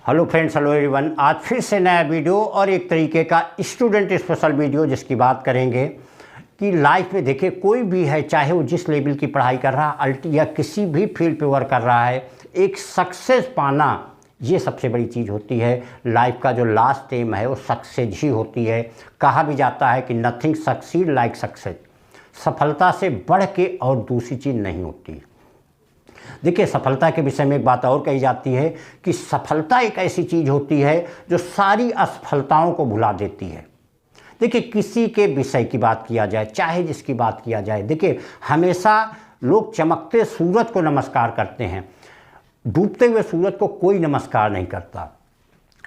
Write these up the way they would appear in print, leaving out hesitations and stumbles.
Hello friends, hello everyone. आज फिर से नया वीडियो और एक तरीके का स्टूडेंट स्पेशल वीडियो जिसकी बात करेंगे कि लाइफ में देखिए कोई भी है, चाहे वो जिस लेवल की पढ़ाई कर रहा है, अल्टी या किसी भी फील्ड पे वर्क कर रहा है, एक सक्सेस पाना ये सबसे बड़ी चीज़ होती है। लाइफ का जो लास्ट एम है वो सक्सेस ही होती है। कहा भी जाता है कि नथिंग सक्सीड लाइक सक्सेस। सफलता से बढ़ के और दूसरी चीज़ नहीं होती। देखिए, सफलता के विषय में एक बात और कही जाती है कि सफलता एक ऐसी चीज़ होती है जो सारी असफलताओं को भुला देती है। देखिए, किसी के विषय की बात किया जाए, चाहे जिसकी बात किया जाए, देखिए हमेशा लोग चमकते सूरज को नमस्कार करते हैं, डूबते हुए सूरज को कोई नमस्कार नहीं करता।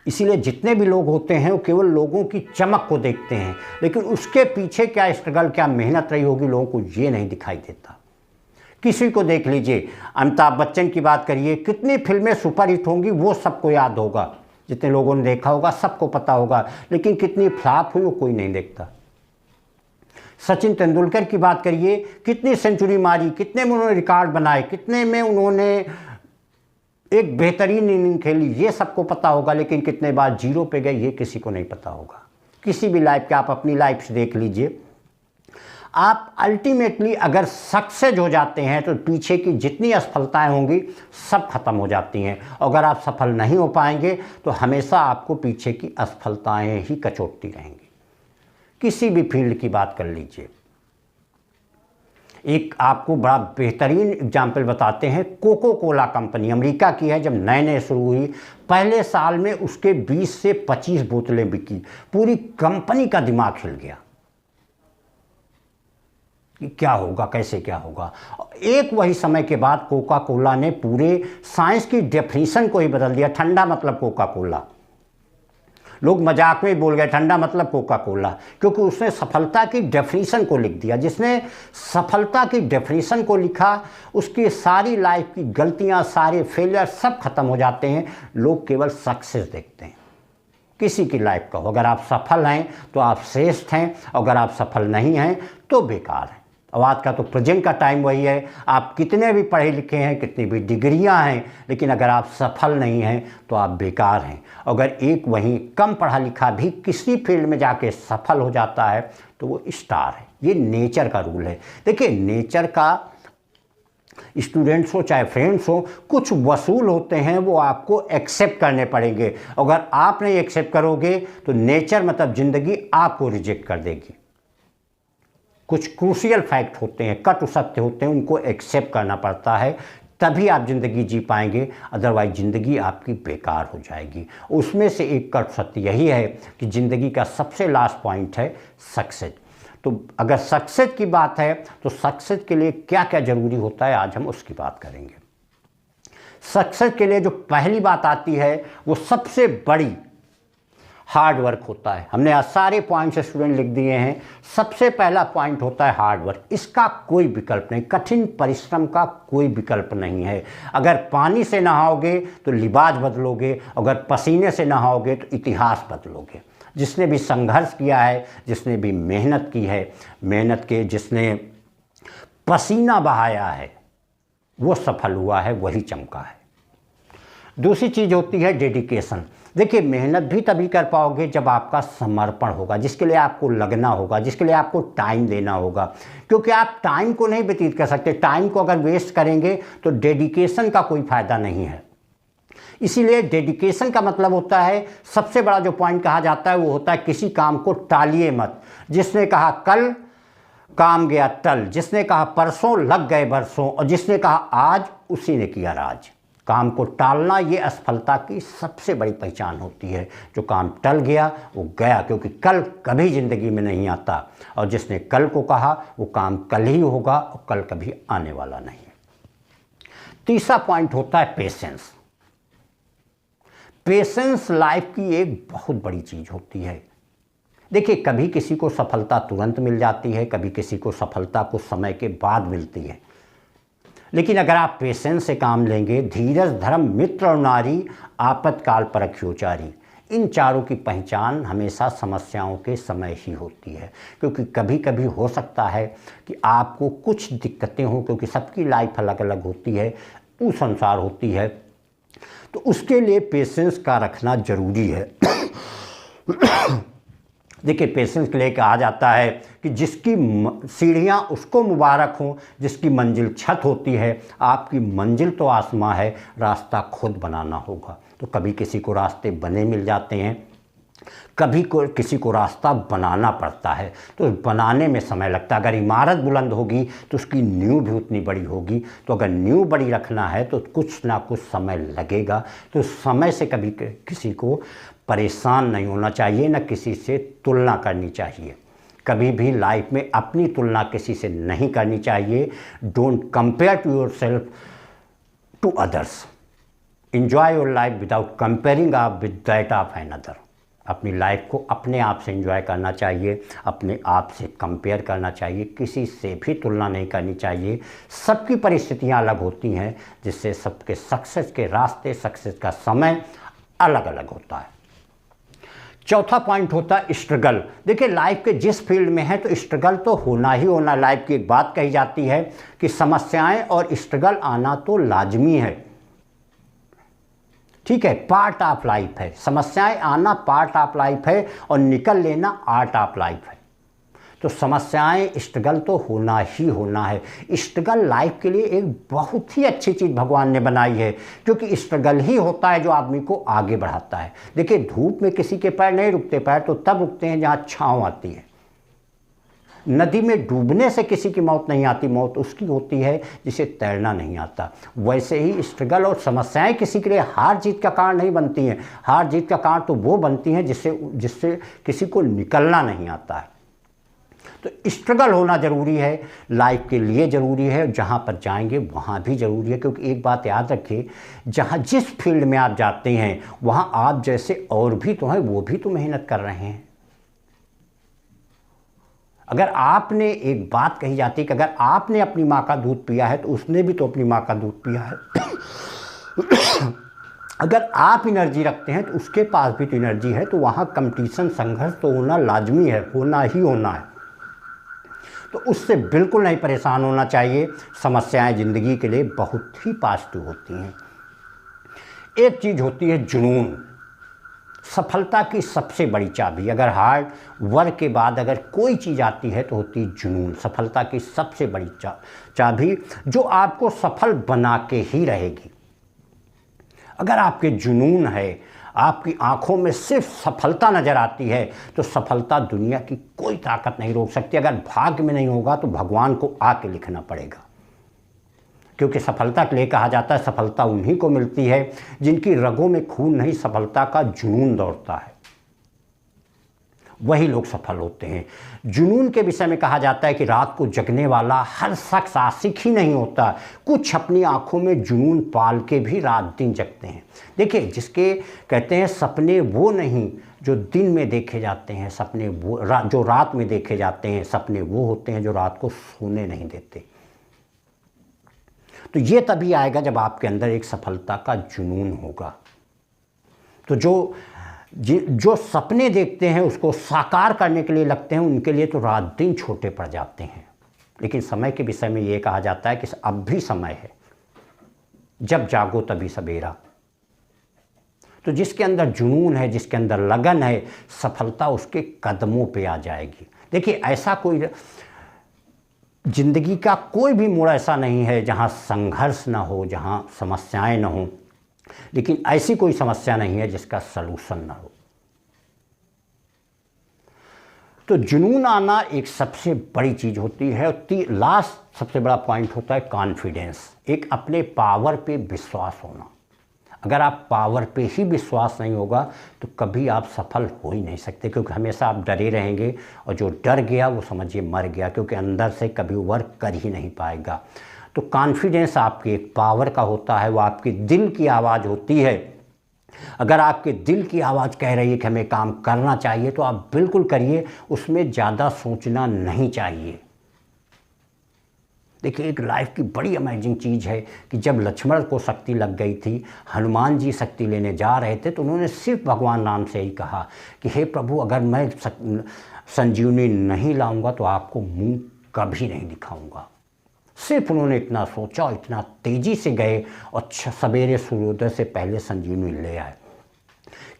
इसीलिए जितने भी लोग होते हैं वो केवल लोगों की चमक को देखते हैं, लेकिन उसके पीछे क्या स्ट्रगल, क्या मेहनत रही होगी, लोगों को ये नहीं दिखाई देता। किसी को देख लीजिए, अमिताभ बच्चन की बात करिए, कितनी फिल्में सुपरहिट होंगी वो सबको याद होगा, जितने लोगों ने देखा होगा सबको पता होगा, लेकिन कितनी फ्लॉप हुई वो कोई नहीं देखता। सचिन तेंदुलकर की बात करिए, कितनी सेंचुरी मारी, कितने में उन्होंने रिकॉर्ड बनाए, कितने में उन्होंने एक बेहतरीन इनिंग खेली, ये सबको पता होगा, लेकिन कितने बार जीरो पे गए ये किसी को नहीं पता होगा। किसी भी लाइफ के आप अपनी लाइफ से देख लीजिए, आप अल्टीमेटली अगर सक्सेस हो जाते हैं तो पीछे की जितनी असफलताएं होंगी सब खत्म हो जाती हैं। अगर आप सफल नहीं हो पाएंगे तो हमेशा आपको पीछे की असफलताएं ही कचोटती रहेंगी। किसी भी फील्ड की बात कर लीजिए, एक आपको बड़ा बेहतरीन एग्जाम्पल बताते हैं। कोको कोला कंपनी अमेरिका की है, जब नए नए शुरू हुई, पहले साल में उसके 20 से 25 बोतलें बिकी, पूरी कंपनी का दिमाग हिल गया कि क्या होगा, कैसे क्या होगा। एक वही समय के बाद कोका कोला ने पूरे साइंस की डेफिनेशन को ही बदल दिया। ठंडा मतलब कोका कोला, लोग मजाक में बोल गए ठंडा मतलब कोका कोला, क्योंकि उसने सफलता की डेफिनेशन को लिख दिया। जिसने सफलता की डेफिनेशन को लिखा उसकी सारी लाइफ की गलतियां, सारे फेलियर सब खत्म हो जाते हैं। लोग केवल सक्सेस देखते हैं। किसी की लाइफ का हो, अगर आप सफल हैं तो आप श्रेष्ठ हैं, अगर आप सफल नहीं हैं तो बेकार हैं। अब आज का तो प्रेजेंट का टाइम वही है, आप कितने भी पढ़े लिखे हैं, कितनी भी डिग्रियां हैं, लेकिन अगर आप सफल नहीं हैं तो आप बेकार हैं। अगर एक वहीं कम पढ़ा लिखा भी किसी फील्ड में जाके सफल हो जाता है तो वो स्टार है। ये नेचर का रूल है। देखिए, नेचर का स्टूडेंट्स हो चाहे फ्रेंड्स हो, कुछ वसूल होते हैं वो आपको एक्सेप्ट करने पड़ेंगे। अगर आप नहीं एक्सेप्ट करोगे तो नेचर मतलब ज़िंदगी आपको रिजेक्ट कर देगी। कुछ क्रूशियल फैक्ट होते हैं, कटु सत्य होते हैं, उनको एक्सेप्ट करना पड़ता है, तभी आप ज़िंदगी जी पाएंगे, अदरवाइज ज़िंदगी आपकी बेकार हो जाएगी। उसमें से एक कटु सत्य यही है कि ज़िंदगी का सबसे लास्ट पॉइंट है सक्सेस। तो अगर सक्सेस की बात है तो सक्सेस के लिए क्या क्या ज़रूरी होता है, आज हम उसकी बात करेंगे। सक्सेस के लिए जो पहली बात आती है वो सबसे बड़ी हार्ड वर्क होता है। हमने आज सारे पॉइंट्स स्टूडेंट लिख दिए हैं। सबसे पहला पॉइंट होता है हार्ड वर्क। इसका कोई विकल्प नहीं, कठिन परिश्रम का कोई विकल्प नहीं है। अगर पानी से नहाओगे तो लिबास बदलोगे, अगर पसीने से नहाओगे तो इतिहास बदलोगे। जिसने भी संघर्ष किया है, जिसने भी मेहनत की है, जिसने पसीना बहाया है, वो सफल हुआ है, वही चमका है। दूसरी चीज़ होती है डेडिकेशन। देखिए, मेहनत भी तभी कर पाओगे जब आपका समर्पण होगा, जिसके लिए आपको लगना होगा, जिसके लिए आपको टाइम देना होगा, क्योंकि आप टाइम को नहीं व्यतीत कर सकते। टाइम को अगर वेस्ट करेंगे तो डेडिकेशन का कोई फ़ायदा नहीं है। इसीलिए डेडिकेशन का मतलब होता है, सबसे बड़ा जो पॉइंट कहा जाता है वो होता है किसी काम को टालिए मत। जिसने कहा कल, काम गया टल। जिसने कहा परसों, लग गए बरसों। और जिसने कहा आज, उसी ने किया राज। काम को टालना ये असफलता की सबसे बड़ी पहचान होती है। जो काम टल गया वो गया, क्योंकि कल कभी ज़िंदगी में नहीं आता, और जिसने कल को कहा वो काम कल ही होगा और कल कभी आने वाला नहीं। तीसरा पॉइंट होता है पेशेंस। पेशेंस लाइफ की एक बहुत बड़ी चीज़ होती है। देखिए, कभी किसी को सफलता तुरंत मिल जाती है, कभी किसी को सफलता कुछ समय के बाद मिलती है, लेकिन अगर आप पेशेंस से काम लेंगे, धीरज धर्म मित्र और नारी, आपातकाल परखियो चारी, इन चारों की पहचान हमेशा समस्याओं के समय ही होती है। क्योंकि कभी कभी हो सकता है कि आपको कुछ दिक्कतें हों, क्योंकि सबकी लाइफ अलग अलग होती है, उस अनुसार होती है। तो उसके लिए पेशेंस का रखना ज़रूरी है। देखिए, पेशेंस के लिए कहा जाता है कि जिसकी सीढ़ियाँ उसको मुबारक हों, जिसकी मंजिल छत होती है। आपकी मंजिल तो आसमां है, रास्ता खुद बनाना होगा। तो कभी किसी को रास्ते बने मिल जाते हैं, कभी किसी को रास्ता बनाना पड़ता है, तो बनाने में समय लगता है। अगर इमारत बुलंद होगी तो उसकी नींव भी उतनी बड़ी होगी। तो अगर नींव बड़ी रखना है तो कुछ ना कुछ समय लगेगा। तो समय से कभी किसी को परेशान नहीं होना चाहिए, न किसी से तुलना करनी चाहिए। कभी भी लाइफ में अपनी तुलना किसी से नहीं करनी चाहिए। Don't compare to yourself to others. Enjoy your life without comparing आप विद दैट ऑफ अनदर। अपनी लाइफ को अपने आप से एंजॉय करना चाहिए, अपने आप से कंपेयर करना चाहिए, किसी से भी तुलना नहीं करनी चाहिए। सबकी परिस्थितियां अलग होती हैं, जिससे सबके सक्सेस के रास्ते, सक्सेस का समय अलग अलग होता है। चौथा पॉइंट होता है स्ट्रगल। देखिए, लाइफ के जिस फील्ड में है तो स्ट्रगल तो होना ही होना। लाइफ की एक बात कही जाती है कि समस्याएं और स्ट्रगल आना तो लाजमी है। ठीक है, पार्ट ऑफ लाइफ है। समस्याएं आना पार्ट ऑफ लाइफ है और निकल लेना आर्ट ऑफ लाइफ है। तो समस्याएं, स्ट्रगल तो होना ही होना है। स्ट्रगल लाइफ के लिए एक बहुत ही अच्छी चीज़ भगवान ने बनाई है, क्योंकि स्ट्रगल ही होता है जो आदमी को आगे बढ़ाता है। देखिए, धूप में किसी के पैर नहीं रुकते, पैर तो तब रुकते हैं जहाँ छाँव आती है। नदी में डूबने से किसी की मौत नहीं आती, मौत उसकी होती है जिसे तैरना नहीं आता। वैसे ही स्ट्रगल और समस्याएं किसी के लिए हार जीत का कारण नहीं बनती हैं। हार जीत का कारण तो वो बनती हैं जिससे किसी को निकलना नहीं आता है। तो स्ट्रगल होना ज़रूरी है, लाइफ के लिए ज़रूरी है, जहाँ पर जाएंगे वहाँ भी ज़रूरी है। क्योंकि एक बात याद रखिए, जहाँ जिस फील्ड में आप जाते हैं वहाँ आप जैसे और भी तो हैं, वो भी तो मेहनत कर रहे हैं। अगर आपने, एक बात कही जाती है कि अगर आपने अपनी माँ का दूध पिया है तो उसने भी तो अपनी माँ का दूध पिया है। अगर आप एनर्जी रखते हैं तो उसके पास भी तो एनर्जी है। तो वहाँ कंपटीशन, संघर्ष तो होना लाजमी है, होना ही होना है। तो उससे बिल्कुल नहीं परेशान होना चाहिए। समस्याएं ज़िंदगी के लिए बहुत ही पॉजिटिव होती हैं। एक चीज़ होती है जुनून, सफलता की सबसे बड़ी चाबी। अगर हार्ड वर्क के बाद अगर कोई चीज़ आती है तो होती है जुनून। सफलता की सबसे बड़ी चाबी जो आपको सफल बना के ही रहेगी। अगर आपके जुनून है, आपकी आंखों में सिर्फ सफलता नज़र आती है, तो सफलता दुनिया की कोई ताकत नहीं रोक सकती। अगर भाग्य में नहीं होगा तो भगवान को आके लिखना पड़ेगा। क्योंकि सफलता के लिए कहा जाता है, सफलता उन्हीं को मिलती है जिनकी रगों में खून नहीं, सफलता का जुनून दौड़ता है, वही लोग सफल होते हैं। जुनून के विषय में कहा जाता है कि रात को जगने वाला हर शख्स आशिक ही नहीं होता, कुछ अपनी आंखों में जुनून पाल के भी रात दिन जगते हैं। देखिए, जिसके कहते हैं सपने वो नहीं जो दिन में देखे जाते हैं, सपने वो जो रात में देखे जाते हैं, सपने वो होते हैं जो रात को सोने नहीं देते। तो ये तभी आएगा जब आपके अंदर एक सफलता का जुनून होगा। तो जो सपने देखते हैं उसको साकार करने के लिए लगते हैं, उनके लिए तो रात दिन छोटे पड़ जाते हैं। लेकिन समय के विषय में ये कहा जाता है कि अब भी समय है, जब जागो तभी सवेरा। तो जिसके अंदर जुनून है, जिसके अंदर लगन है, सफलता उसके कदमों पे आ जाएगी। देखिए, ऐसा कोई जिंदगी का कोई भी मोड़ ऐसा नहीं है जहाँ संघर्ष ना हो, जहाँ समस्याएं ना हो, लेकिन ऐसी कोई समस्या नहीं है जिसका सलूशन ना हो। तो जुनून आना एक सबसे बड़ी चीज़ होती है। और लास्ट सबसे बड़ा पॉइंट होता है कॉन्फिडेंस, एक अपने पावर पे विश्वास होना। अगर आप पावर पे ही विश्वास नहीं होगा तो कभी आप सफल हो ही नहीं सकते, क्योंकि हमेशा आप डरे रहेंगे, और जो डर गया वो समझिए मर गया, क्योंकि अंदर से कभी वर्क कर ही नहीं पाएगा। तो कॉन्फिडेंस आपकी एक पावर का होता है, वो आपके दिल की आवाज़ होती है। अगर आपके दिल की आवाज़ कह रही है कि हमें काम करना चाहिए तो आप बिल्कुल करिए, उसमें ज़्यादा सोचना नहीं चाहिए। देखिए, एक लाइफ की बड़ी अमेजिंग चीज़ है कि जब लक्ष्मण को शक्ति लग गई थी, हनुमान जी शक्ति लेने जा रहे थे, तो उन्होंने सिर्फ भगवान नाम से ही कहा कि हे प्रभु, अगर मैं संजीवनी नहीं लाऊंगा तो आपको मुंह कभी नहीं दिखाऊंगा। सिर्फ उन्होंने इतना सोचा और इतना तेज़ी से गए और सवेरे सूर्योदय से पहले संजीवनी ले आए।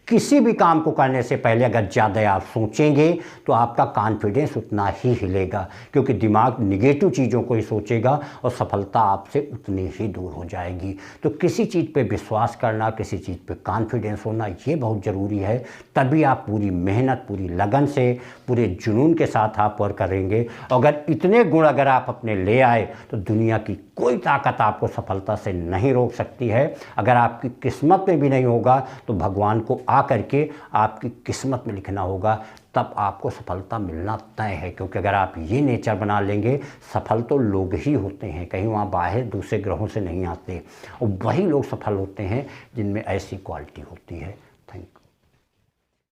किसी भी काम को करने से पहले अगर ज़्यादा आप सोचेंगे तो आपका कॉन्फिडेंस उतना ही हिलेगा, क्योंकि दिमाग निगेटिव चीज़ों को ही सोचेगा और सफलता आपसे उतनी ही दूर हो जाएगी। तो किसी चीज़ पे विश्वास करना, किसी चीज़ पे कॉन्फिडेंस होना, ये बहुत ज़रूरी है। तभी आप पूरी मेहनत, पूरी लगन से, पूरे जुनून के साथ आप वर्क करेंगे। अगर इतने गुण अगर आप अपने ले आए तो दुनिया की कोई ताकत आपको सफलता से नहीं रोक सकती है। अगर आपकी किस्मत में भी नहीं होगा तो भगवान को करके आपकी किस्मत में लिखना होगा, तब आपको सफलता मिलना तय है। क्योंकि अगर आप ये नेचर बना लेंगे, सफल तो लोग ही होते हैं, कहीं वहाँ बाहर दूसरे ग्रहों से नहीं आते, और वही लोग सफल होते हैं जिनमें ऐसी क्वालिटी होती है।